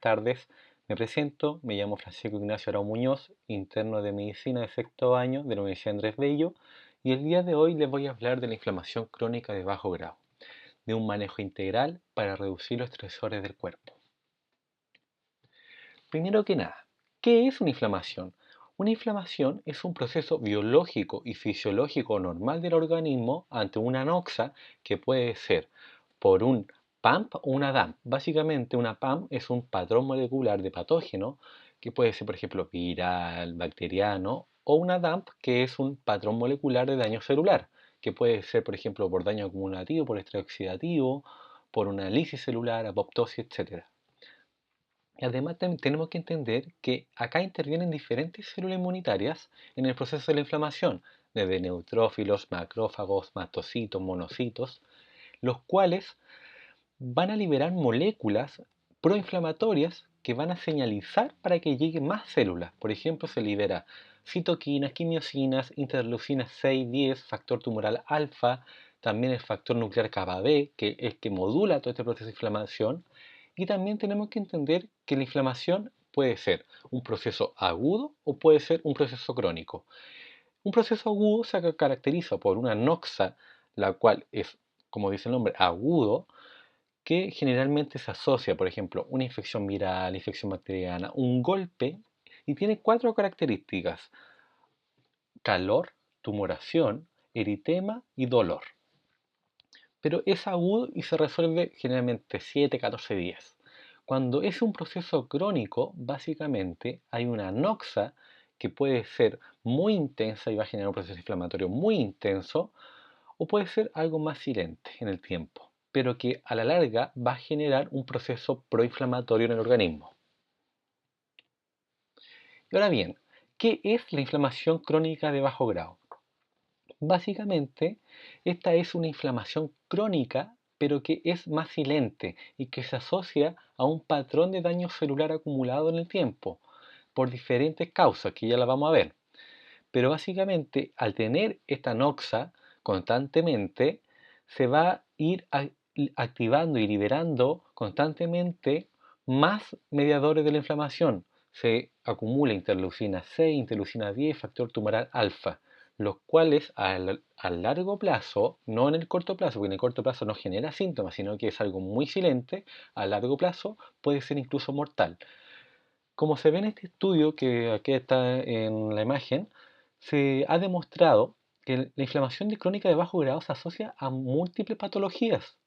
Tardes, me presento, me llamo Francisco Ignacio Arau Muñoz, interno de Medicina de sexto año de la Universidad Andrés Bello, y el día de hoy les voy a hablar de la inflamación crónica de bajo grado, de un manejo integral para reducir los estresores del cuerpo. Primero que nada, ¿qué es una inflamación? Una inflamación es un proceso biológico y fisiológico normal del organismo ante una anoxa que puede ser por un PAMP o una DAMP. Básicamente una PAMP es un patrón molecular de patógeno que puede ser, por ejemplo, viral, bacteriano, o una DAMP que es un patrón molecular de daño celular, que puede ser, por ejemplo, por daño acumulativo, por estrés oxidativo, por una lisis celular, apoptosis, etc. Además, también tenemos que entender que acá intervienen diferentes células inmunitarias en el proceso de la inflamación, desde neutrófilos, macrófagos, mastocitos, monocitos, los cuales van a liberar moléculas proinflamatorias que van a señalizar para que lleguen más células. Por ejemplo, se libera citoquinas, quimiosinas, interleucinas 6, 10, factor tumoral alfa, también el factor nuclear kappa B, que es el que modula todo este proceso de inflamación. Y también tenemos que entender que la inflamación puede ser un proceso agudo o puede ser un proceso crónico. Un proceso agudo se caracteriza por una noxa, la cual es, como dice el nombre, agudo, que generalmente se asocia, por ejemplo, una infección viral, infección bacteriana, un golpe, y tiene cuatro características: calor, tumoración, eritema y dolor. Pero es agudo y se resuelve generalmente 7-14 días. Cuando es un proceso crónico, básicamente hay una anoxa que puede ser muy intensa y va a generar un proceso inflamatorio muy intenso, o puede ser algo más silente en el tiempo, pero que a la larga va a generar un proceso proinflamatorio en el organismo. Y ahora bien, ¿qué es la inflamación crónica de bajo grado? Básicamente, esta es una inflamación crónica, pero que es más silente y que se asocia a un patrón de daño celular acumulado en el tiempo, por diferentes causas que ya la vamos a ver. Pero básicamente, al tener esta noxa constantemente, se va a ir activando y liberando constantemente más mediadores de la inflamación. Se acumula interleucina 6, interleucina 10, factor tumoral alfa, los cuales a largo plazo, no en el corto plazo, porque en el corto plazo no genera síntomas, sino que es algo muy silente, a largo plazo puede ser incluso mortal. Como se ve en este estudio que aquí está en la imagen, se ha demostrado que la inflamación crónica de bajo grado se asocia a múltiples patologías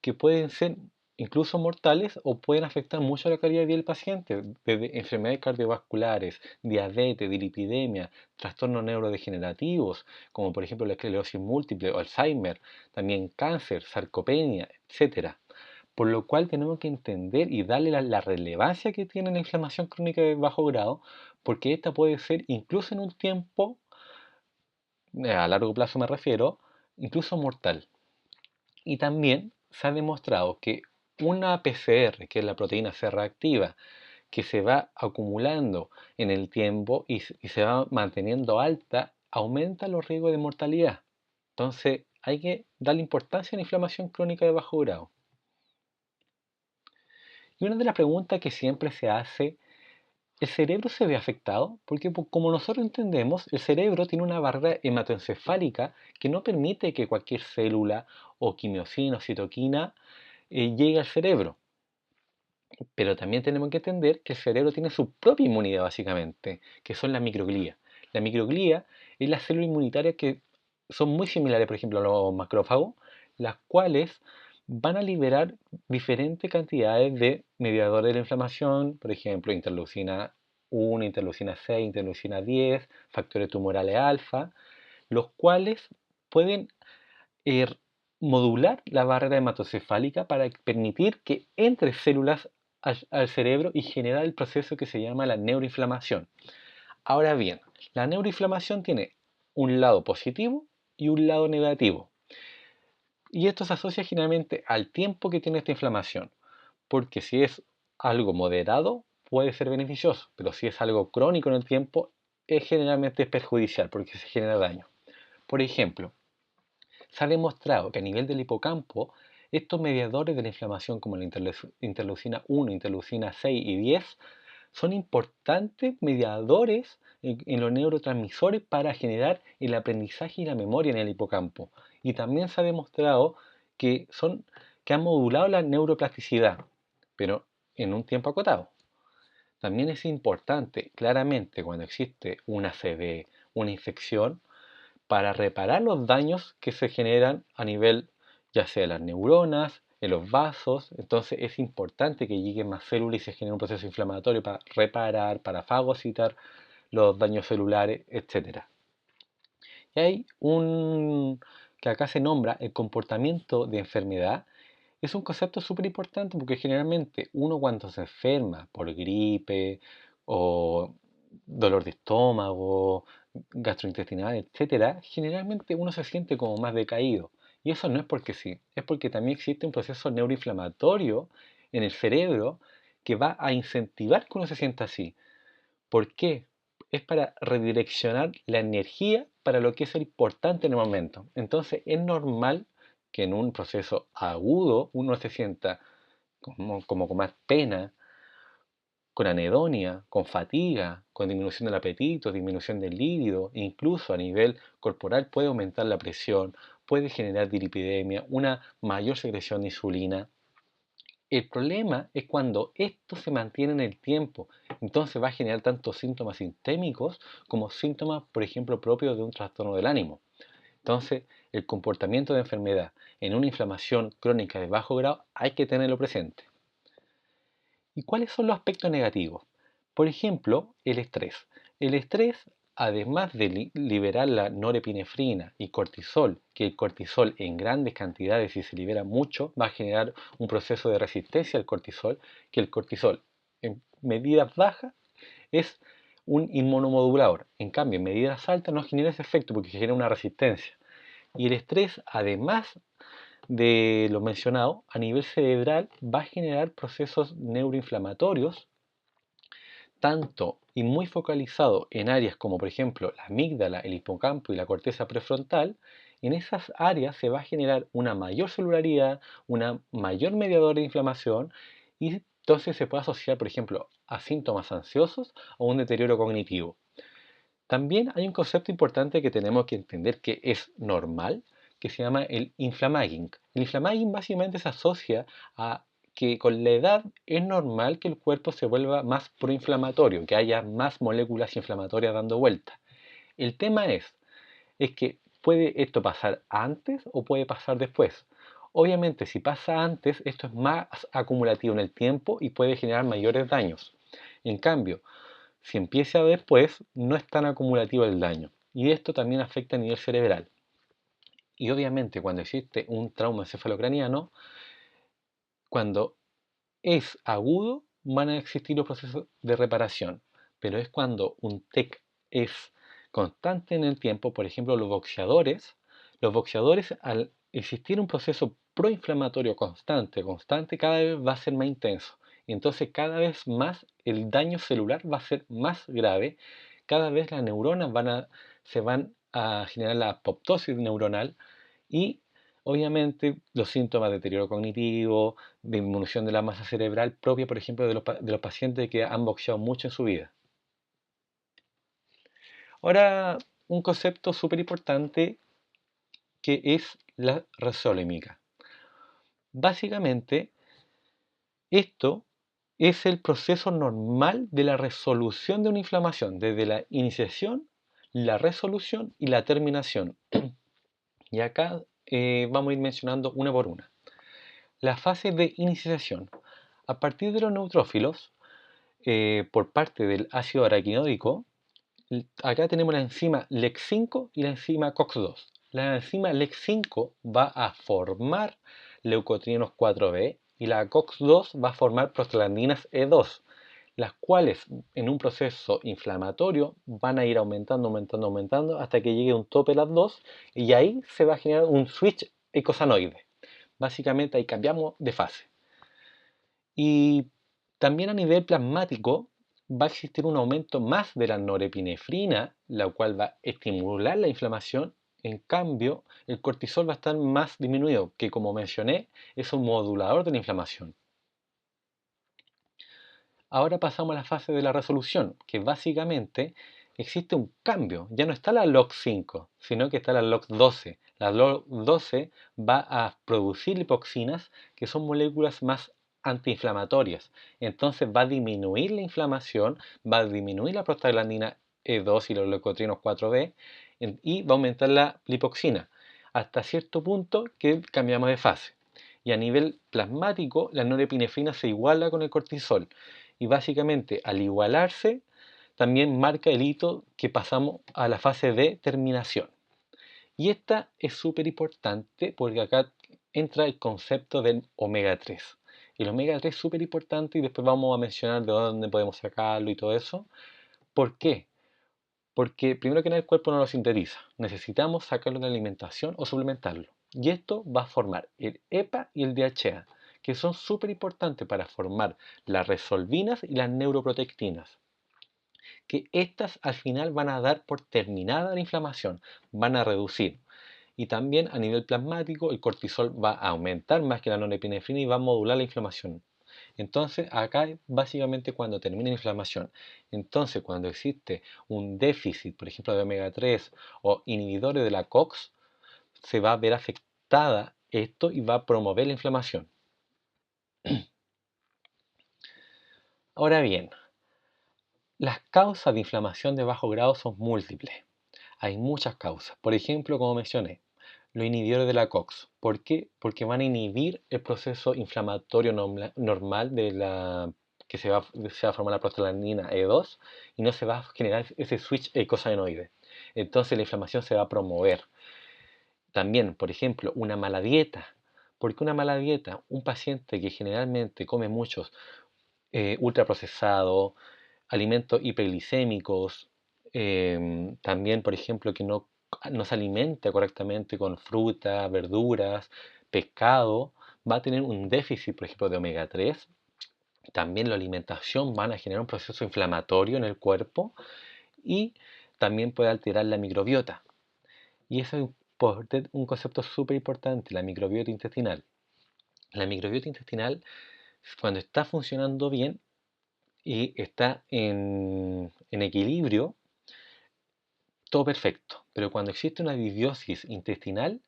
que pueden ser incluso mortales o pueden afectar mucho la calidad de vida del paciente, desde enfermedades cardiovasculares, diabetes, dilipidemia, trastornos neurodegenerativos, como por ejemplo la esclerosis múltiple o Alzheimer, también cáncer, sarcopenia, etcétera. Por lo cual tenemos que entender y darle la relevancia que tiene la inflamación crónica de bajo grado, porque esta puede ser incluso en un tiempo, a largo plazo me refiero, incluso mortal. Y también se ha demostrado que una PCR, que es la proteína C reactiva, que se va acumulando en el tiempo y se va manteniendo alta, aumenta los riesgos de mortalidad. Entonces hay que darle importancia a la inflamación crónica de bajo grado. Y una de las preguntas que siempre se hace: ¿el cerebro se ve afectado? Porque como nosotros entendemos, el cerebro tiene una barrera hematoencefálica que no permite que cualquier célula o quimiosina o citoquina llegue al cerebro. Pero también tenemos que entender que el cerebro tiene su propia inmunidad básicamente, que son las microglías. La microglía es las células inmunitarias que son muy similares, por ejemplo, a los macrófagos, las cuales van a liberar diferentes cantidades de mediadores de la inflamación, por ejemplo, interleucina 1, interleucina 6, interleucina 10, factores tumorales alfa, los cuales pueden eh, modular la barrera hematocefálica para permitir que entre células al cerebro y generar el proceso que se llama la neuroinflamación. Ahora bien, la neuroinflamación tiene un lado positivo y un lado negativo. Y esto se asocia generalmente al tiempo que tiene esta inflamación, porque si es algo moderado puede ser beneficioso, pero si es algo crónico en el tiempo es generalmente perjudicial porque se genera daño. Por ejemplo, se ha demostrado que a nivel del hipocampo Estos mediadores de la inflamación como la interleucina 1, interleucina 6 y 10 son importantes mediadores en los neurotransmisores para generar el aprendizaje y la memoria en el hipocampo. Y también se ha demostrado que, que han modulado la neuroplasticidad, pero en un tiempo acotado. También es importante, claramente, cuando existe una ACV, una infección, para reparar los daños que se generan a nivel, ya sea de las neuronas, en los vasos. Entonces es importante que lleguen más células y se genere un proceso inflamatorio para reparar, para fagocitar los daños celulares, etc. Y hay un que acá se nombra el comportamiento de enfermedad. Es un concepto súper importante porque generalmente uno cuando se enferma por gripe o dolor de estómago, gastrointestinal, etcétera, generalmente uno se siente como más decaído. Y eso no es porque sí, es porque también existe un proceso neuroinflamatorio en el cerebro que va a incentivar que uno se sienta así. ¿Por qué? Es para redireccionar la energía para lo que es importante en el momento. Entonces es normal que en un proceso agudo uno se sienta como con más pena, con anedonia, con fatiga, con disminución del apetito, disminución del líbido, incluso a nivel corporal puede aumentar la presión, puede generar dilipidemia, una mayor secreción de insulina. El problema es cuando esto se mantiene en el tiempo, entonces va a generar tanto síntomas sistémicos como síntomas, por ejemplo, propios de un trastorno del ánimo. Entonces, el comportamiento de enfermedad en una inflamación crónica de bajo grado hay que tenerlo presente. ¿Y cuáles son los aspectos negativos? Por ejemplo, el estrés. El estrés, además de liberar la norepinefrina y cortisol, que el cortisol en grandes cantidades, si se libera mucho, va a generar un proceso de resistencia al cortisol, que el cortisol en medidas bajas es un inmunomodulador. En cambio, en medidas altas no genera ese efecto porque genera una resistencia. Y el estrés, además de lo mencionado, a nivel cerebral va a generar procesos neuroinflamatorios, tanto y muy focalizado en áreas como por ejemplo la amígdala, el hipocampo y la corteza prefrontal. En esas áreas se va a generar una mayor celularidad, una mayor mediador de inflamación y entonces se puede asociar por ejemplo a síntomas ansiosos o un deterioro cognitivo. También hay un concepto importante que tenemos que entender que es normal, que se llama el inflamagging. El inflamagging básicamente se asocia a que con la edad es normal que el cuerpo se vuelva más proinflamatorio, que haya más moléculas inflamatorias dando vuelta. El tema es que puede esto pasar antes o puede pasar después. Obviamente, si pasa antes, esto es más acumulativo en el tiempo y puede generar mayores daños. En cambio, si empieza después, no es tan acumulativo el daño. Y esto también afecta a nivel cerebral. Y obviamente cuando existe un trauma encefalocraniano, cuando es agudo, van a existir los procesos de reparación. Pero es cuando un TEC es constante en el tiempo, por ejemplo, los boxeadores al existir un proceso proinflamatorio constante, cada vez va a ser más intenso. Y entonces cada vez más el daño celular va a ser más grave, cada vez las neuronas se van a generar la apoptosis neuronal y obviamente los síntomas de deterioro cognitivo, de disminución de la masa cerebral propia, por ejemplo, de los pacientes que han boxeado mucho en su vida. Ahora, un concepto súper importante que es la resolímica. Básicamente, esto es el proceso normal de la resolución de una inflamación, desde la iniciación, la resolución y la terminación. Y acá vamos a ir mencionando una por una. La fase de iniciación. A partir de los neutrófilos, por parte del ácido araquidónico, acá tenemos la enzima LEC5 y la enzima COX-2. La enzima LEC5 va a formar leucotrienos 4B y la COX-2 va a formar prostaglandinas E2, las cuales en un proceso inflamatorio van a ir aumentando hasta que llegue a un tope las dos y ahí se va a generar un switch eicosanoide. Básicamente ahí cambiamos de fase. Y también a nivel plasmático va a existir un aumento más de la norepinefrina, la cual va a estimular la inflamación En cambio, el cortisol va a estar más disminuido, que como mencioné, es un modulador de la inflamación. Ahora pasamos a la fase de la resolución, que básicamente existe un cambio. Ya no está la LOX5, sino que está la LOX12. La LOX12 va a producir lipoxinas, que son moléculas más antiinflamatorias. Entonces va a disminuir la inflamación, va a disminuir la prostaglandina E2 y los leucotrienos 4B y va a aumentar la lipoxina hasta cierto punto que cambiamos de fase. Y a nivel plasmático, la norepinefrina se iguala con el cortisol y básicamente al igualarse también marca el hito que pasamos a la fase de terminación. Y esta es súper importante porque acá entra el concepto del omega 3. El omega 3 es súper importante y después vamos a mencionar de dónde podemos sacarlo y todo eso. ¿Por qué? Porque primero que nada el cuerpo no lo sintetiza. Necesitamos sacarlo de la alimentación o suplementarlo. Y esto va a formar el EPA y el DHA, que son súper importantes para formar las resolvinas y las neuroprotectinas. Que estas al final van a dar por terminada la inflamación, van a reducir. Y también a nivel plasmático el cortisol va a aumentar más que la norepinefrina y va a modular la inflamación. Entonces, acá es básicamente cuando termina la inflamación. Entonces, cuando existe un déficit, por ejemplo, de omega 3 o inhibidores de la COX, se va a ver afectada esto y va a promover la inflamación. Ahora bien, las causas de inflamación de bajo grado son múltiples. Hay muchas causas. Por ejemplo, como mencioné, los inhibidores de la COX. ¿Por qué? Porque van a inhibir el proceso inflamatorio normal de que se va a formar la prostaglandina E2 y no se va a generar ese switch eicosanoide. Entonces la inflamación se va a promover. También, por ejemplo, una mala dieta. ¿Por qué una mala dieta? Un paciente que generalmente come muchos ultraprocesados, alimentos hiperglicémicos, también, por ejemplo, que no se alimenta correctamente con fruta, verduras, pescado, va a tener un déficit, por ejemplo, de omega 3. También la alimentación van a generar un proceso inflamatorio en el cuerpo y también puede alterar la microbiota. Y eso es un concepto súper importante, la microbiota intestinal. La microbiota intestinal, cuando está funcionando bien, y está en equilibrio, todo perfecto. Pero cuando existe una disbiosis intestinal,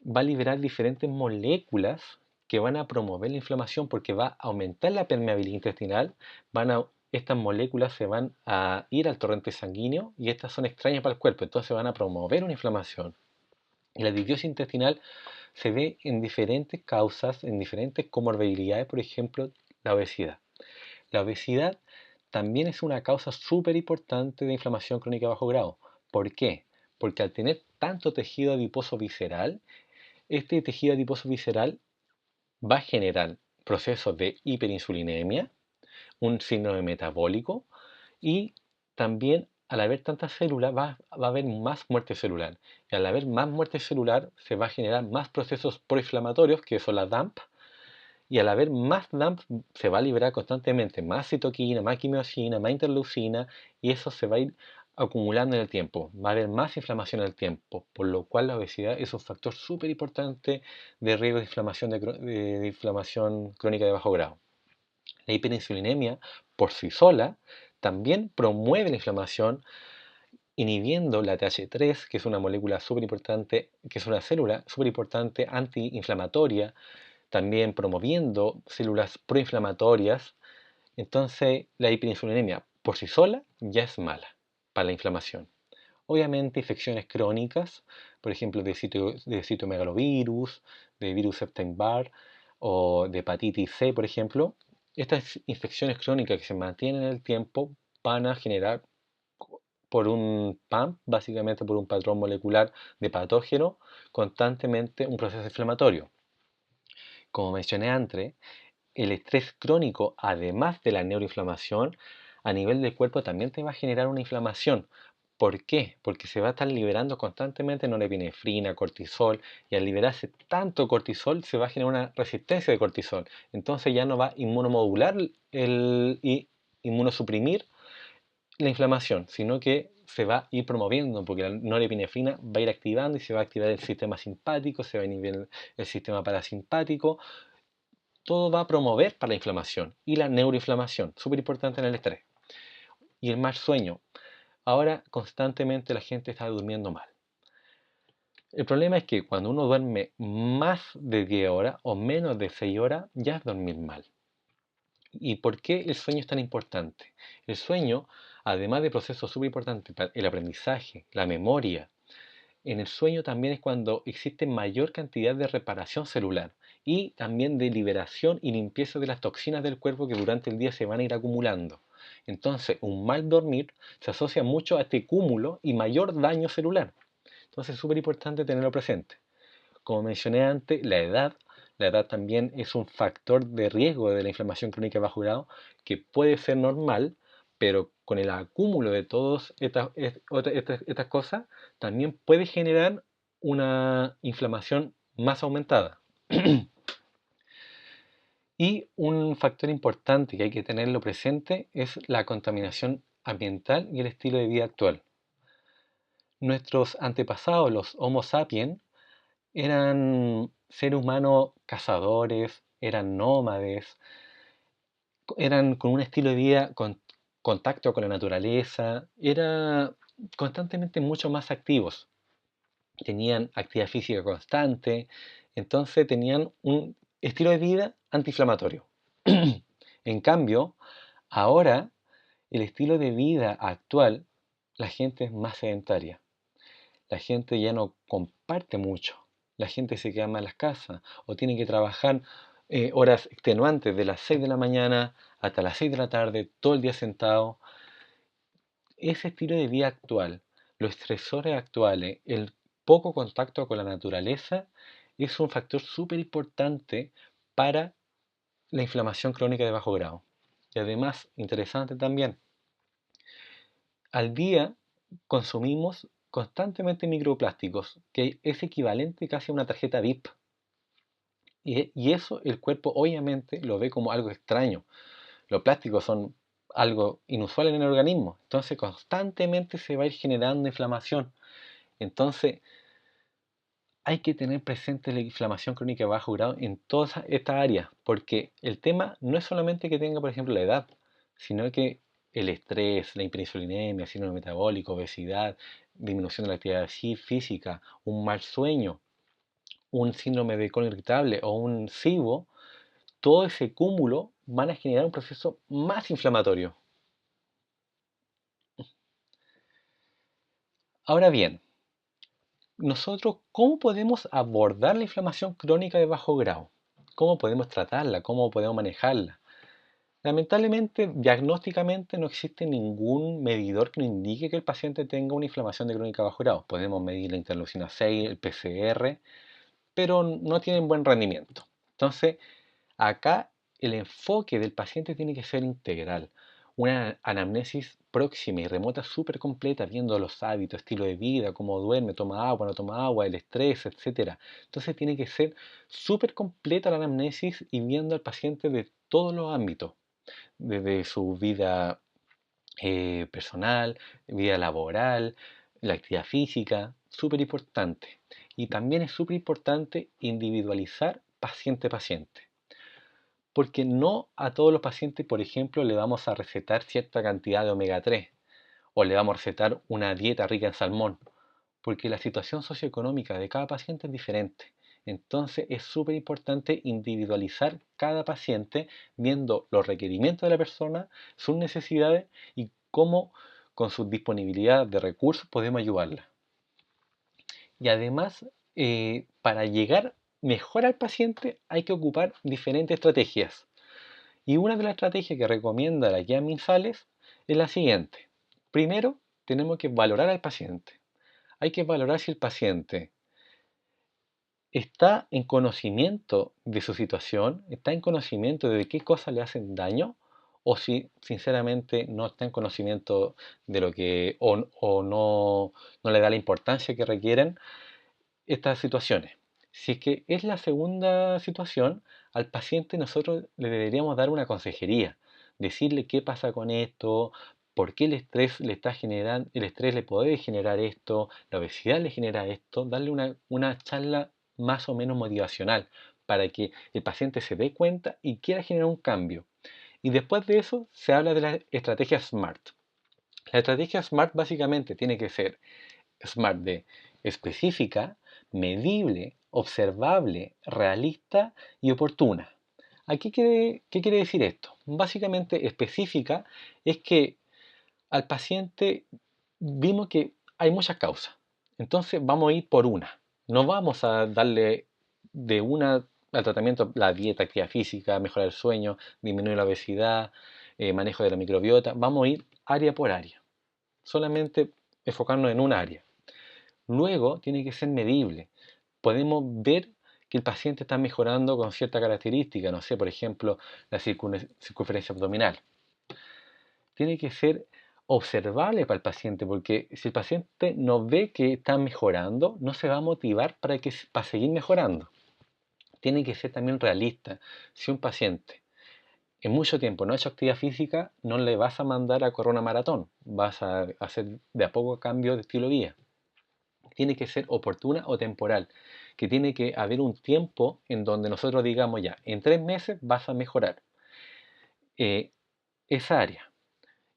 va a liberar diferentes moléculas que van a promover la inflamación porque va a aumentar la permeabilidad intestinal, estas moléculas se van a ir al torrente sanguíneo y estas son extrañas para el cuerpo, entonces van a promover una inflamación. Y la disbiosis intestinal se ve en diferentes causas, en diferentes comorbilidades, por ejemplo, la obesidad. La obesidad también es una causa súper importante de inflamación crónica de bajo grado. ¿Por qué? Porque al tener tanto tejido adiposo visceral, este tejido adiposo visceral va a generar procesos de hiperinsulinemia, un síndrome metabólico y también al haber tantas células va a haber más muerte celular. Y al haber más muerte celular se va a generar más procesos proinflamatorios, que son las DAMP, y al haber más DAMP se va a liberar constantemente más citoquina, más quimiosina, más interleucina y eso se va a ir acumulando en el tiempo. Va a haber más inflamación en el tiempo, por lo cual la obesidad es un factor súper importante de riesgo de inflamación, de inflamación crónica de bajo grado. La hiperinsulinemia por sí sola también promueve la inflamación inhibiendo la TH3, que es una molécula súper importante, que es una célula súper importante antiinflamatoria, también promoviendo células proinflamatorias. Entonces, la hiperinsulinemia por sí sola ya es mala para la inflamación. Obviamente, infecciones crónicas, por ejemplo, de citomegalovirus, de virus Epstein-Barr o de hepatitis C, por ejemplo, estas infecciones crónicas que se mantienen en el tiempo van a generar por un PAM, básicamente por un patrón molecular de patógeno, constantemente un proceso inflamatorio. Como mencioné antes, el estrés crónico, además de la neuroinflamación, a nivel del cuerpo también te va a generar una inflamación. ¿Por qué? Porque se va a estar liberando constantemente norepinefrina, cortisol, y al liberarse tanto cortisol se va a generar una resistencia de cortisol. Entonces ya no va a inmunomodular y inmunosuprimir la inflamación, sino que se va a ir promoviendo, porque la norepinefrina va a ir activando y se va a activar el sistema simpático, se va a inhibir el sistema parasimpático. Todo va a promover para la inflamación y la neuroinflamación, súper importante en el estrés. Y el mal sueño. Ahora constantemente la gente está durmiendo mal. El problema es que cuando uno duerme más de 10 horas o menos de 6 horas, ya es dormir mal. ¿Y por qué el sueño es tan importante? El sueño, además de procesos súper importantes para el aprendizaje, la memoria, en el sueño también es cuando existe mayor cantidad de reparación celular y también de liberación y limpieza de las toxinas del cuerpo que durante el día se van a ir acumulando. Entonces, un mal dormir se asocia mucho a este cúmulo y mayor daño celular. Entonces, es súper importante tenerlo presente. Como mencioné antes, la edad también es un factor de riesgo de la inflamación crónica de bajo grado que puede ser normal, pero con el acúmulo de todas estas cosas, también puede generar una inflamación más aumentada. Y un factor importante que hay que tenerlo presente es la contaminación ambiental y el estilo de vida actual. Nuestros antepasados, los Homo sapiens, eran seres humanos cazadores, eran nómades, eran con un estilo de vida con contacto con la naturaleza, era constantemente mucho más activos. Tenían actividad física constante, entonces tenían un estilo de vida antiinflamatorio. En cambio, ahora el estilo de vida actual, la gente es más sedentaria. La gente ya no comparte mucho. La gente se queda más en las casas o tiene que trabajar horas extenuantes de las 6 de la mañana hasta las 6 de la tarde, todo el día sentado. Ese estilo de vida actual, los estresores actuales, el poco contacto con la naturaleza, es un factor súper importante para la inflamación crónica de bajo grado. Y además, interesante también, al día consumimos constantemente microplásticos, que es equivalente casi a una tarjeta VIP. Y eso el cuerpo obviamente lo ve como algo extraño. Los plásticos son algo inusual en el organismo, entonces constantemente se va a ir generando inflamación. Entonces hay que tener presente la inflamación crónica de bajo grado en todas estas áreas, porque el tema no es solamente que tenga, por ejemplo, la edad, sino que el estrés, la hiperinsulinemia, síndrome metabólico, obesidad, disminución de la actividad física, un mal sueño, un síndrome de colon irritable o un SIBO, todo ese cúmulo van a generar un proceso más inflamatorio. Ahora bien, nosotros, ¿cómo podemos abordar la inflamación crónica de bajo grado? ¿Cómo podemos tratarla? ¿Cómo podemos manejarla? Lamentablemente, diagnósticamente no existe ningún medidor que nos indique que el paciente tenga una inflamación de crónica de bajo grado. Podemos medir la interleucina 6, el PCR, pero no tienen buen rendimiento. Entonces, acá el enfoque del paciente tiene que ser integral. Una anamnesis próxima y remota súper completa, viendo los hábitos, estilo de vida, cómo duerme, toma agua, no toma agua, el estrés, etc. Entonces tiene que ser súper completa la anamnesis y viendo al paciente de todos los ámbitos, desde su vida personal, vida laboral, la actividad física, súper importante. Y también es súper importante individualizar paciente a paciente. Porque no a todos los pacientes, por ejemplo, le vamos a recetar cierta cantidad de omega 3 o le vamos a recetar una dieta rica en salmón, porque la situación socioeconómica de cada paciente es diferente. Entonces es súper importante individualizar cada paciente viendo los requerimientos de la persona, sus necesidades y cómo con su disponibilidad de recursos podemos ayudarla. Y además, para llegar mejor al paciente hay que ocupar diferentes estrategias. Y una de las estrategias que recomienda la guía Minsales es la siguiente. Primero, tenemos que valorar al paciente. Hay que valorar si el paciente está en conocimiento de su situación, está en conocimiento de qué cosas le hacen daño, o si sinceramente no está en conocimiento de lo que, o no le da la importancia que requieren estas situaciones. Si es que es la segunda situación, al paciente nosotros le deberíamos dar una consejería, decirle qué pasa con esto, por qué el estrés le puede generar esto, la obesidad le genera esto, darle una charla más o menos motivacional para que el paciente se dé cuenta y quiera generar un cambio. Y después de eso se habla de la estrategia SMART. La estrategia SMART básicamente tiene que ser SMART de específica, medible, observable, realista y oportuna. ¿Qué quiere decir esto? Básicamente específica es que al paciente vimos que hay muchas causas. Entonces vamos a ir por una. No vamos a darle de una al tratamiento la dieta, actividad física, mejorar el sueño, disminuir la obesidad, manejo de la microbiota. Vamos a ir área por área. Solamente enfocarnos en un área. Luego tiene que ser medible. Podemos ver que el paciente está mejorando con cierta característica, no sé, por ejemplo, la circunferencia abdominal. Tiene que ser observable para el paciente, porque si el paciente no ve que está mejorando, no se va a motivar para seguir mejorando. Tiene que ser también realista. Si un paciente en mucho tiempo no ha hecho actividad física, no le vas a mandar a correr una maratón, vas a hacer de a poco cambio de estilo de vida. Tiene que ser oportuna o temporal, que tiene que haber un tiempo en donde nosotros digamos ya, en 3 meses vas a mejorar esa área.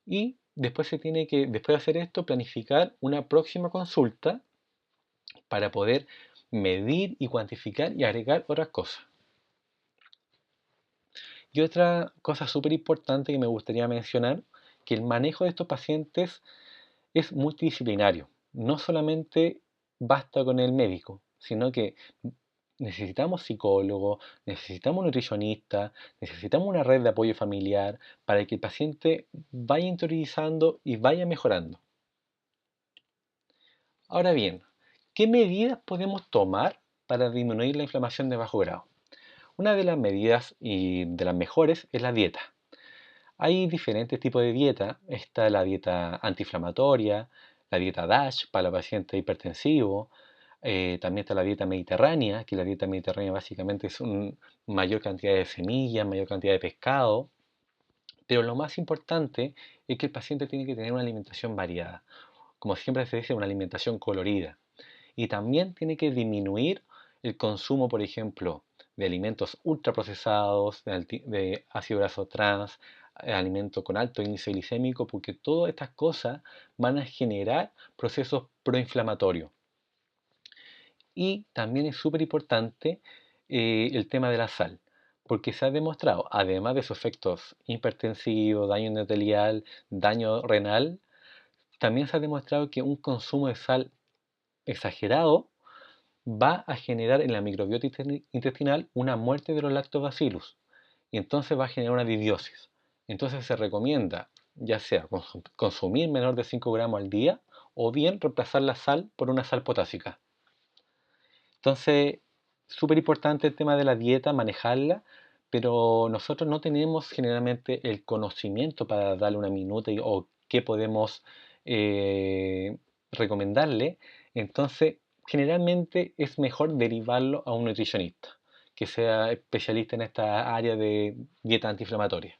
Y después después de hacer esto, planificar una próxima consulta para poder medir y cuantificar y agregar otras cosas. Y otra cosa súper importante que me gustaría mencionar, que el manejo de estos pacientes es multidisciplinario. No solamente basta con el médico, sino que necesitamos psicólogos, necesitamos nutricionistas, necesitamos una red de apoyo familiar para que el paciente vaya interiorizando y vaya mejorando. Ahora bien, ¿qué medidas podemos tomar para disminuir la inflamación de bajo grado? Una de las medidas y de las mejores es la dieta. Hay diferentes tipos de dieta. Está la dieta antiinflamatoria, la dieta DASH para los pacientes hipertensivos. También está la dieta mediterránea, que la dieta mediterránea básicamente es una mayor cantidad de semillas, mayor cantidad de pescado. Pero lo más importante es que el paciente tiene que tener una alimentación variada. Como siempre se dice, una alimentación colorida. Y también tiene que disminuir el consumo, por ejemplo, de alimentos ultraprocesados, de ácido graso trans, alimentos con alto índice glicémico, porque todas estas cosas van a generar procesos proinflamatorios. Y también es súper importante el tema de la sal, porque se ha demostrado, además de sus efectos hipertensivos, daño endotelial, daño renal, también se ha demostrado que un consumo de sal exagerado va a generar en la microbiota intestinal una muerte de los lactobacillus y entonces va a generar una disbiosis. Entonces se recomienda ya sea consumir menor de 5 gramos al día o bien reemplazar la sal por una sal potásica. Entonces, súper importante el tema de la dieta, manejarla, pero nosotros no tenemos generalmente el conocimiento para darle una minuta o qué podemos eh, recomendarle. Entonces, generalmente es mejor derivarlo a un nutricionista que sea especialista en esta área de dieta antiinflamatoria.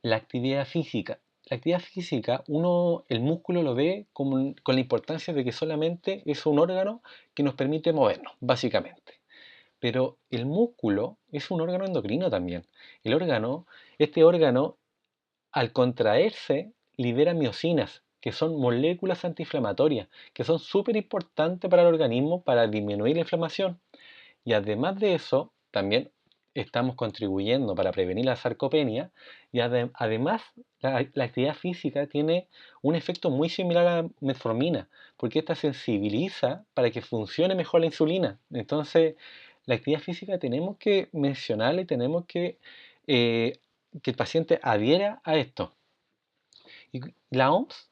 La actividad física. La actividad física, el músculo lo ve con la importancia de que solamente es un órgano que nos permite movernos, básicamente. Pero el músculo es un órgano endocrino también. Este órgano, al contraerse, libera miocinas, que son moléculas antiinflamatorias, que son súper importantes para el organismo para disminuir la inflamación. Y además de eso, también estamos contribuyendo para prevenir la sarcopenia y además la actividad física tiene un efecto muy similar a la metformina, porque esta sensibiliza para que funcione mejor la insulina. Entonces, la actividad física tenemos que mencionarla y tenemos que el paciente adhiera a esto. Y la OMS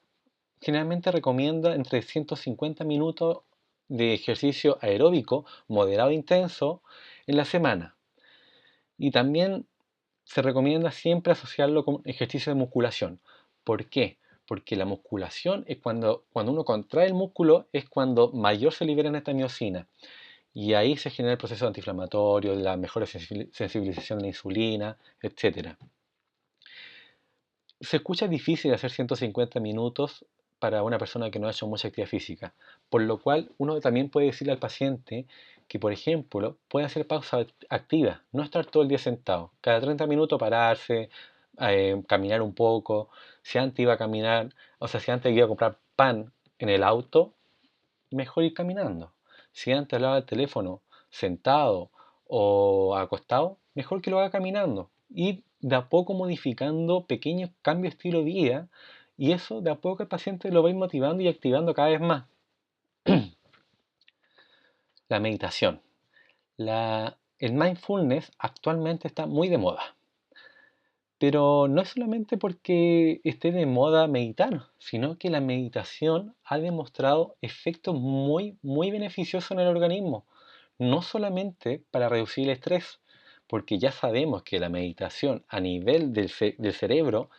generalmente recomienda entre 150 minutos de ejercicio aeróbico moderado e intenso en la semana. Y también se recomienda siempre asociarlo con ejercicio de musculación. ¿Por qué? Porque la musculación es cuando uno contrae el músculo, es cuando mayor se liberan esta miocina. Y ahí se genera el proceso antiinflamatorio, la mejor sensibilización de la insulina, etc. Se escucha difícil hacer 150 minutos para una persona que no ha hecho mucha actividad física, por lo cual uno también puede decirle al paciente que, por ejemplo, puede hacer pausas activas, no estar todo el día sentado, cada 30 minutos pararse, caminar un poco. Si antes iba a caminar, o sea, si antes iba a comprar pan en el auto, mejor ir caminando. Si antes hablaba al teléfono sentado o acostado, mejor que lo haga caminando. Ir de a poco modificando pequeños cambios de estilo de vida, y eso de a poco el paciente lo va a ir motivando y activando cada vez más. La meditación. El mindfulness actualmente está muy de moda. Pero no es solamente porque esté de moda meditar, sino que la meditación ha demostrado efectos muy beneficiosos en el organismo. No solamente para reducir el estrés, porque ya sabemos que la meditación a nivel del cerebro,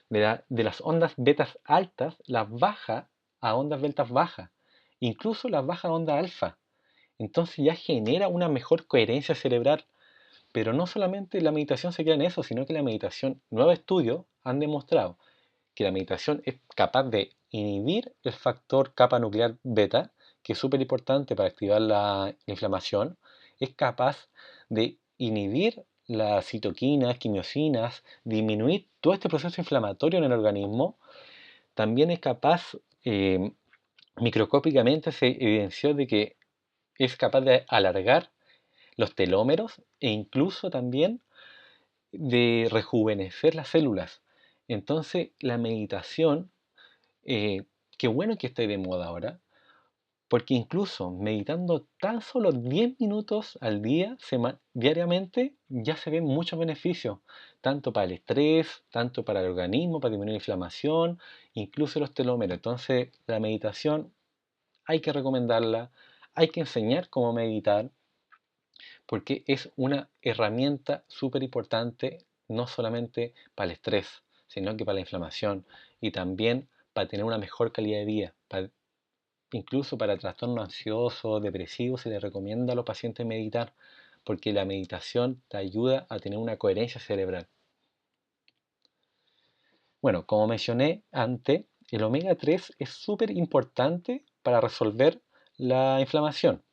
de las ondas betas altas, las baja a ondas betas bajas, incluso las baja a onda alfa. Entonces ya genera una mejor coherencia cerebral. Pero no solamente la meditación se queda en eso, sino que la meditación, nuevos estudios han demostrado que la meditación es capaz de inhibir el factor capa nuclear beta, que es súper importante para activar la inflamación, es capaz de inhibir las citoquinas, quimiosinas, disminuir todo este proceso inflamatorio en el organismo. También es capaz, microscópicamente se evidenció de que es capaz de alargar los telómeros e incluso también de rejuvenecer las células. Entonces, la meditación, qué bueno que esté de moda ahora, porque incluso meditando tan solo 10 minutos al día, diariamente, ya se ven muchos beneficios, tanto para el estrés, tanto para el organismo, para disminuir la inflamación, incluso los telómeros. Entonces, la meditación hay que recomendarla, hay que enseñar cómo meditar, porque es una herramienta súper importante, no solamente para el estrés, sino que para la inflamación y también para tener una mejor calidad de vida. Incluso para trastornos ansiosos, depresivos, se le recomienda a los pacientes meditar, porque la meditación te ayuda a tener una coherencia cerebral. Bueno, como mencioné antes, el omega 3 es súper importante para resolver la inflamación.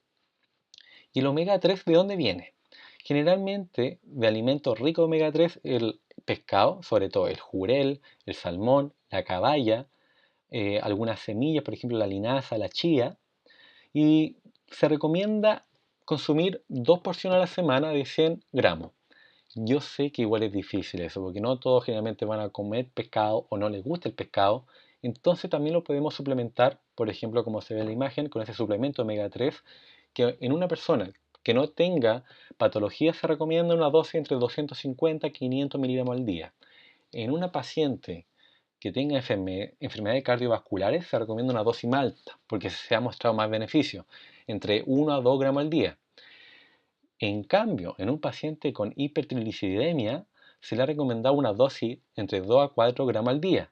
¿Y el omega 3 de dónde viene? Generalmente de alimentos ricos de omega 3, el pescado, sobre todo el jurel, el salmón, la caballa, algunas semillas, por ejemplo la linaza, la chía, y se recomienda consumir 2 porciones a la semana de 100 gramos. Yo sé que igual es difícil eso, porque no todos generalmente van a comer pescado o no les gusta el pescado, entonces también lo podemos suplementar, por ejemplo, como se ve en la imagen, con ese suplemento omega 3, que en una persona que no tenga patología se recomienda una dosis entre 250 y 500 miligramos al día. En una paciente que tenga enfermedades cardiovasculares se recomienda una dosis más alta, porque se ha mostrado más beneficio, entre 1 a 2 gramos al día. En cambio, en un paciente con hipertrigliceridemia se le ha recomendado una dosis entre 2 a 4 gramos al día.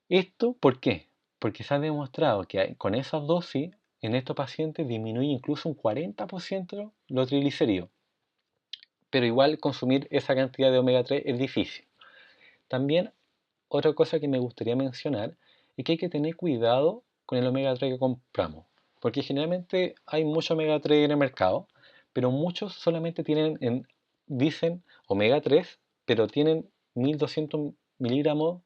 ¿Esto por qué? Porque se ha demostrado que con esas dosis en estos pacientes disminuye incluso un 40% los triglicéridos. Pero igual consumir esa cantidad de omega 3 es difícil. También otra cosa que me gustaría mencionar es que hay que tener cuidado con el omega 3 que compramos. Porque generalmente hay mucho omega 3 en el mercado, pero muchos solamente dicen omega 3, pero tienen 1200 miligramos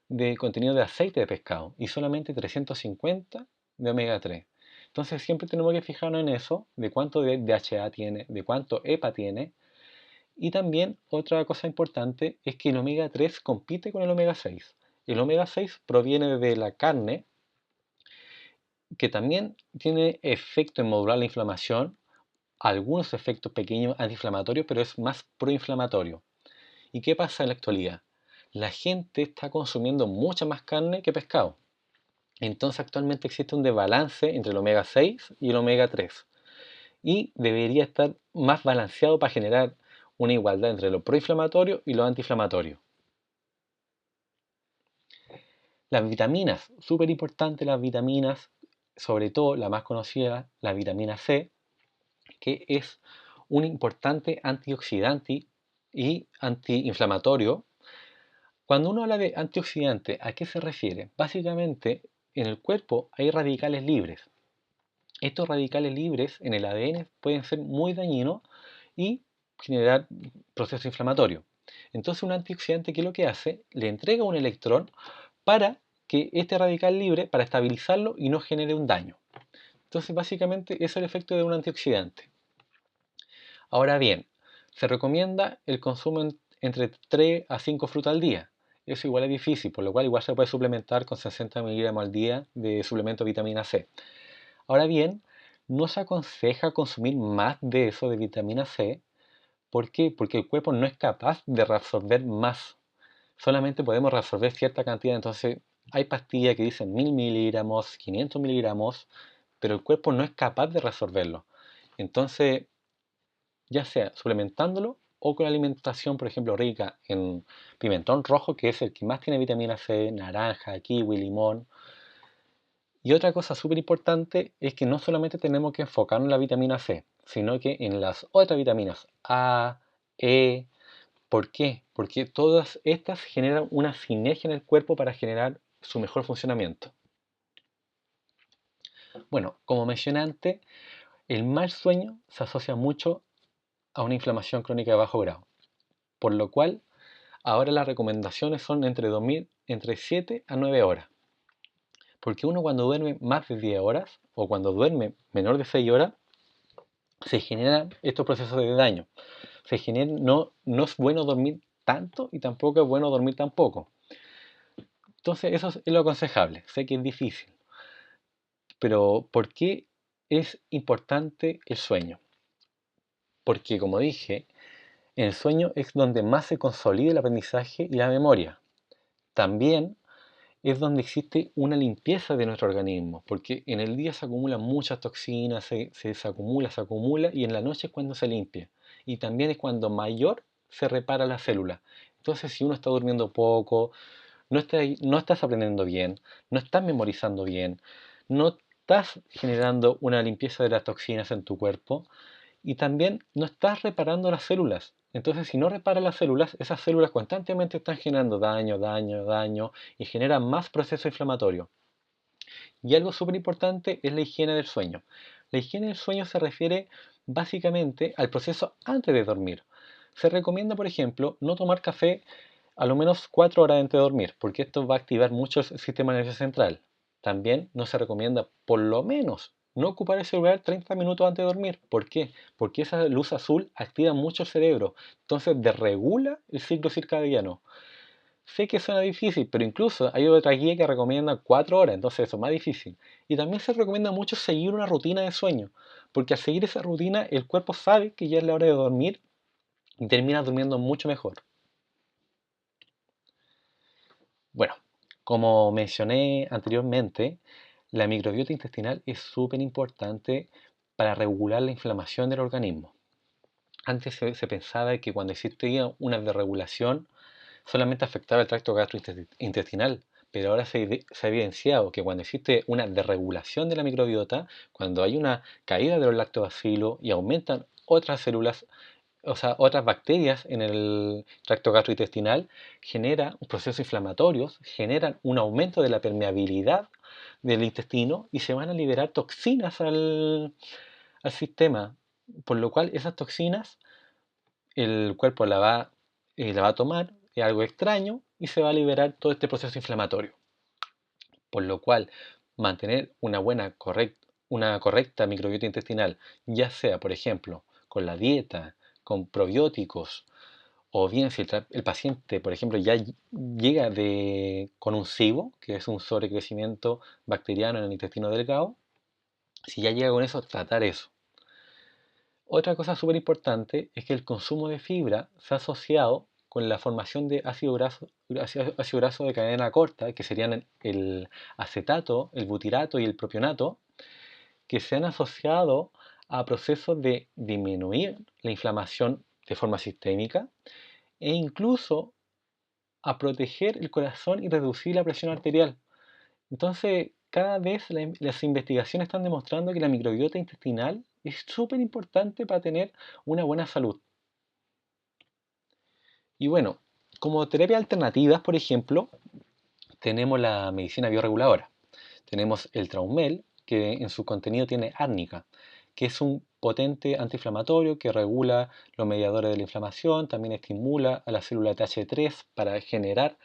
de contenido de aceite de pescado y solamente 350 de omega 3. Entonces siempre tenemos que fijarnos en eso, de cuánto de DHA tiene, de cuánto EPA tiene. Y también otra cosa importante es que el omega 3 compite con el omega 6. El omega 6 proviene de la carne, que también tiene efecto en modular la inflamación, algunos efectos pequeños antiinflamatorios, pero es más proinflamatorio. ¿Y qué pasa en la actualidad? La gente está consumiendo mucha más carne que pescado. Entonces actualmente existe un desbalance entre el omega 6 y el omega 3. Y debería estar más balanceado para generar una igualdad entre lo proinflamatorio y lo antiinflamatorio. Las vitaminas, súper importante las vitaminas, sobre todo la más conocida, la vitamina C, que es un importante antioxidante y antiinflamatorio. Cuando uno habla de antioxidante, ¿a qué se refiere? Básicamente, en el cuerpo hay radicales libres. Estos radicales libres en el ADN pueden ser muy dañinos y generar proceso inflamatorio. Entonces un antioxidante, ¿qué es lo que hace? Le entrega un electrón para que este radical libre, para estabilizarlo y no genere un daño. Entonces básicamente ese es el efecto de un antioxidante. Ahora bien, se recomienda el consumo entre 3 a 5 frutas al día. Eso igual es difícil, por lo cual igual se puede suplementar con 60 miligramos al día de suplemento de vitamina C. Ahora bien, no se aconseja consumir más de eso de vitamina C. ¿Por qué? Porque el cuerpo no es capaz de reabsorber más. Solamente podemos reabsorber cierta cantidad. Entonces, hay pastillas que dicen 1000 miligramos, 500 miligramos, pero el cuerpo no es capaz de reabsorberlo. Entonces, ya sea suplementándolo o con alimentación, por ejemplo, rica en pimentón rojo, que es el que más tiene vitamina C, naranja, kiwi, limón. Y otra cosa súper importante es que no solamente tenemos que enfocarnos en la vitamina C, sino que en las otras vitaminas A, E. ¿Por qué? Porque todas estas generan una sinergia en el cuerpo para generar su mejor funcionamiento. Bueno, como mencioné antes, el mal sueño se asocia mucho a una inflamación crónica de bajo grado, por lo cual ahora las recomendaciones son entre dormir entre 7 a 9 horas. Porque uno cuando duerme más de 10 horas o cuando duerme menor de 6 horas, se generan estos procesos de daño. No es bueno dormir tanto y tampoco es bueno dormir tan poco. Entonces eso es lo aconsejable. Sé que es difícil, pero ¿por qué es importante el sueño? Porque como dije, en el sueño es donde más se consolida el aprendizaje y la memoria. También es donde existe una limpieza de nuestro organismo, porque en el día se acumulan muchas toxinas, se acumula y en la noche es cuando se limpia. Y también es cuando mayor se repara la célula. Entonces, si uno está durmiendo poco, no estás aprendiendo bien, no estás memorizando bien, no estás generando una limpieza de las toxinas en tu cuerpo y también no estás reparando las células. Entonces, si no reparas las células, esas células constantemente están generando daño, daño, daño y generan más proceso inflamatorio. Y algo súper importante es la higiene del sueño. La higiene del sueño se refiere básicamente al proceso antes de dormir. Se recomienda, por ejemplo, no tomar café a lo menos 4 horas antes de dormir, porque esto va a activar mucho el sistema nervioso central. También no se recomienda, por lo menos, no ocupar el celular 30 minutos antes de dormir. ¿Por qué? Porque esa luz azul activa mucho el cerebro, entonces desregula el ciclo circadiano. Sé que suena difícil, pero incluso hay otra guía que recomienda 4 horas, entonces eso es más difícil. Y también se recomienda mucho seguir una rutina de sueño, porque al seguir esa rutina el cuerpo sabe que ya es la hora de dormir y termina durmiendo mucho mejor. Bueno, como mencioné anteriormente, la microbiota intestinal es súper importante para regular la inflamación del organismo. Antes se pensaba que cuando existía una desregulación solamente afectaba el tracto gastrointestinal, pero ahora se ha evidenciado que cuando existe una desregulación de la microbiota, cuando hay una caída de los lactobacilos y aumentan otras células, o sea, otras bacterias en el tracto gastrointestinal, genera un proceso inflamatorio, generan un aumento de la permeabilidad del intestino y se van a liberar toxinas al sistema, por lo cual esas toxinas el cuerpo la va a tomar, es algo extraño, y se va a liberar todo este proceso inflamatorio. Por lo cual, mantener una correcta microbiota intestinal, ya sea, por ejemplo, con la dieta, con probióticos, o bien si el paciente, por ejemplo, ya llega con un SIBO, que es un sobrecrecimiento bacteriano en el intestino delgado, si ya llega con eso, tratar eso. Otra cosa súper importante es que el consumo de fibra se ha asociado con la formación de ácido graso de cadena corta, que serían el acetato, el butirato y el propionato, que se han asociado a procesos de disminuir la inflamación de forma sistémica e incluso a proteger el corazón y reducir la presión arterial. Entonces, cada vez las investigaciones están demostrando que la microbiota intestinal es súper importante para tener una buena salud. Y bueno, Como terapia alternativas, por ejemplo, tenemos la medicina bioreguladora. Tenemos el Traumel, que en su contenido tiene árnica, que es un potente antiinflamatorio que regula los mediadores de la inflamación, también estimula a la célula TH3 para generar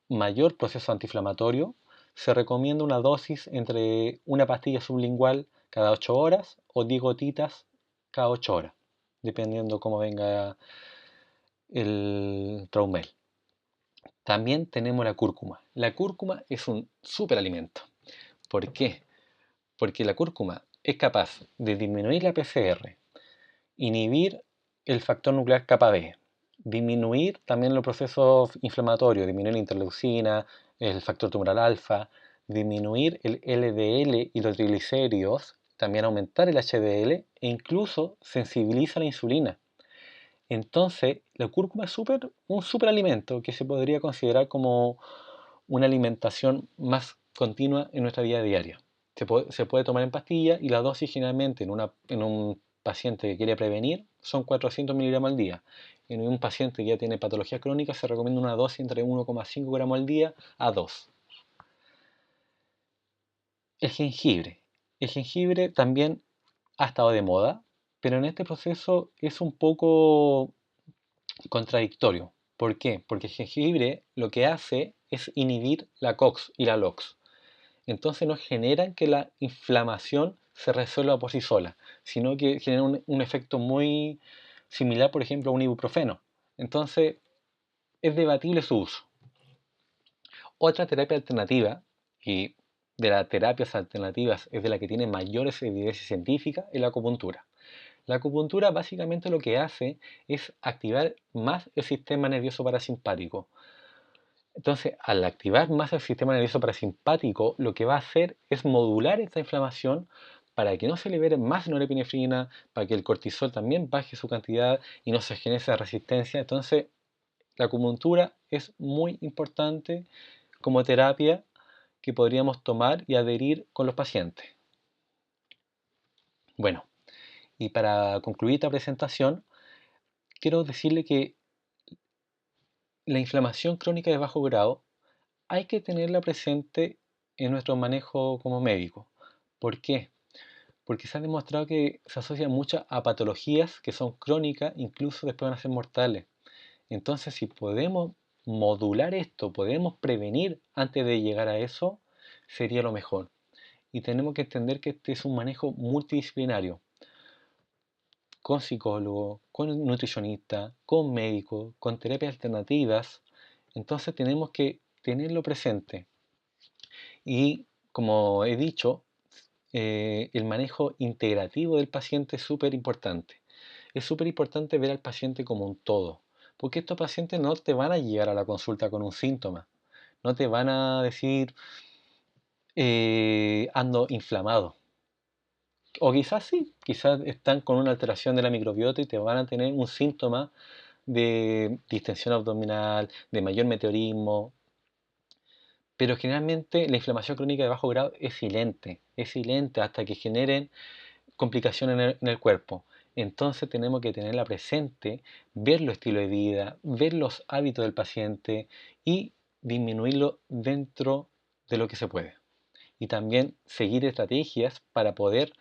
mayor proceso antiinflamatorio. Se recomienda una dosis entre una pastilla sublingual cada 8 horas o 10 gotitas cada 8 horas, dependiendo cómo venga el Traumel. También tenemos la cúrcuma. La cúrcuma es un superalimento. ¿Por qué? Porque la cúrcuma es capaz de disminuir la PCR, inhibir el factor nuclear kappa B, disminuir también los procesos inflamatorios, disminuir la interleucina, el factor tumoral alfa, disminuir el LDL y los triglicéridos, también aumentar el HDL e incluso sensibiliza la insulina. Entonces, la cúrcuma es un superalimento que se podría considerar como una alimentación más continua en nuestra vida diaria. Se puede tomar en pastilla y la dosis generalmente en un paciente que quiere prevenir son 400 miligramos al día. En un paciente que ya tiene patologías crónicas se recomienda una dosis entre 1,5 gramos al día a 2. El jengibre. El jengibre también ha estado de moda, pero en este proceso es un poco contradictorio. ¿Por qué? Porque el jengibre lo que hace es inhibir la COX y la LOX. Entonces no generan que la inflamación se resuelva por sí sola, sino que genera un efecto muy similar, por ejemplo, a un ibuprofeno. Entonces es debatible su uso. Otra terapia alternativa, y de las terapias alternativas es de la que tiene mayores evidencias científicas, es la acupuntura. La acupuntura básicamente lo que hace es activar más el sistema nervioso parasimpático. Entonces, al activar más el sistema nervioso parasimpático, lo que va a hacer es modular esta inflamación para que no se libere más norepinefrina, para que el cortisol también baje su cantidad y no se genere esa resistencia. Entonces, la acupuntura es muy importante como terapia que podríamos tomar y adherir con los pacientes. Bueno, y para concluir esta presentación, quiero decirle que la inflamación crónica de bajo grado hay que tenerla presente en nuestro manejo como médico. ¿Por qué? Porque se ha demostrado que se asocia mucho a patologías que son crónicas, incluso después van a ser mortales. Entonces, si podemos modular esto, podemos prevenir antes de llegar a eso, sería lo mejor. Y tenemos que entender que este es un manejo multidisciplinario, con psicólogo, con nutricionista, con médico, con terapias alternativas. Entonces tenemos que tenerlo presente. Y como he dicho, el manejo integrativo del paciente es súper importante. Es súper importante ver al paciente como un todo, porque estos pacientes no te van a llegar a la consulta con un síntoma, no te van a decir ando inflamado. O quizás sí, quizás están con una alteración de la microbiota y te van a tener un síntoma de distensión abdominal, de mayor meteorismo, pero generalmente la inflamación crónica de bajo grado es silente hasta que generen complicaciones en el cuerpo. Entonces tenemos que tenerla presente, ver los estilos de vida, ver los hábitos del paciente y disminuirlo dentro de lo que se puede. Y también seguir estrategias para poder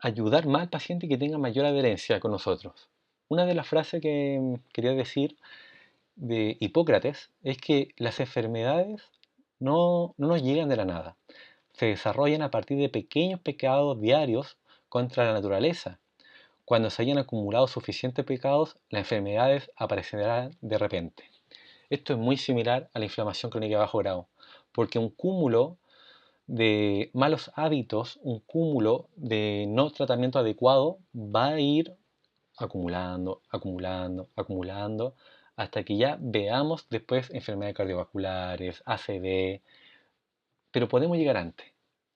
ayudar más al paciente y que tenga mayor adherencia con nosotros. Una de las frases que quería decir de Hipócrates es que las enfermedades no nos llegan de la nada, se desarrollan a partir de pequeños pecados diarios contra la naturaleza. Cuando se hayan acumulado suficientes pecados, las enfermedades aparecerán de repente. Esto es muy similar a la inflamación crónica de bajo grado, porque un cúmulo de malos hábitos, un cúmulo de no tratamiento adecuado va a ir acumulando, acumulando, acumulando, hasta que ya veamos después enfermedades cardiovasculares, ACV, pero podemos llegar antes.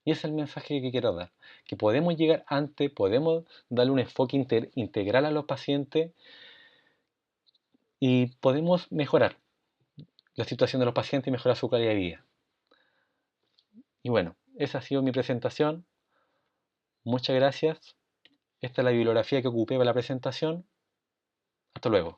Y ese es el mensaje que quiero dar, que podemos llegar antes, podemos darle un enfoque integral a los pacientes y podemos mejorar la situación de los pacientes y mejorar su calidad de vida. Y bueno, esa ha sido mi presentación. Muchas gracias. Esta es la bibliografía que ocupé para la presentación. Hasta luego.